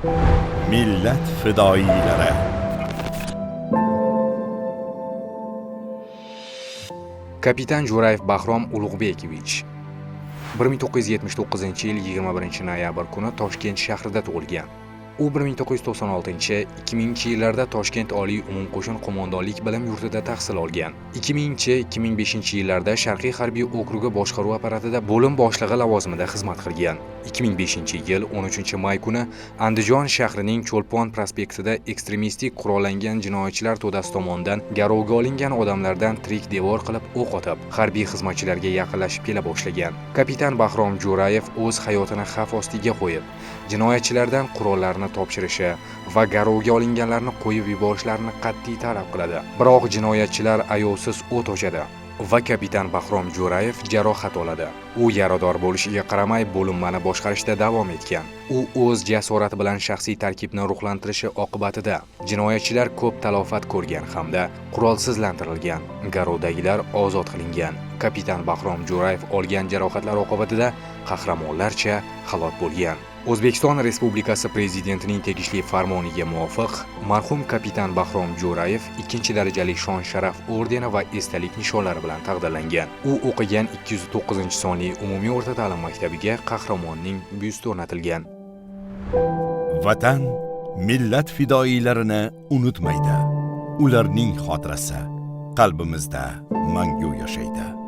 Millat fidoyilari. Kapitan Jo'rayev Bahrom Ulug'bekovich 1979-yil 21-noyabr kuni Toshkent shahrida tug'ilgan. U 1996-2000-yillarda Toshkent Oliy umumqo'shin qo'mondonlik bilim yurtida tahsil olgan. 2000-2005-yillarda Sharqiy harbiy okrugi boshqaruv apparatida bo'lim boshlig'i lavozimida xizmat qilgan. 2005-yil 13-may kuni Andijon shahrining Cho'lpon prospektida ekstremistik qurollangan jinoyatchilar to'dasi tomonidan garovga olingan odamlardan tirik devor qilib o'q otib, harbiy xizmatchilarga yaqinlashib kela boshlagan. Kapitan Bahrom Jo'rayev o'z hayotini xavf ostiga qo'yib, jinoyatchilardan qurollarni topshirishi va garovga olinganlarni qo'yib yuborishlarini qat'iy talab qiladi. Biroq jinoyatchilar ayovsiz o't ochadi va kapitan Bahrom Jo'rayev jarohat oladi. U yarador bo'lishiga qaramay bo'linmani boshqarishda davom etgan. U o'z jasorati bilan shaxsiy tarkibni ruhlantirishi oqibatida jinoyatchilar ko'p talofat ko'rgan hamda qurolsizlantirilgan. Garovdagilar ozod qilingan. Kapitan Bahrom Jo'rayev olgan jarohatlar oqibatida qahramonlarcha halok bo'lgan. O'zbekiston Respublikasi Prezidentining tegishli farmoniga muvofiq marhum kapitan Bahrom Jo'rayev 2-darajali shon-sharaf ordeni va esdalik nishonlari bilan taqdirlangan. U o'qigan 209-sonli umumiy o'rta ta'lim maktabiga qahramonning byusti o'rnatilgan. Vatan millat fidoyilarini unutmaydi. Ularning xotirasi qalbimizda mangu yashaydi.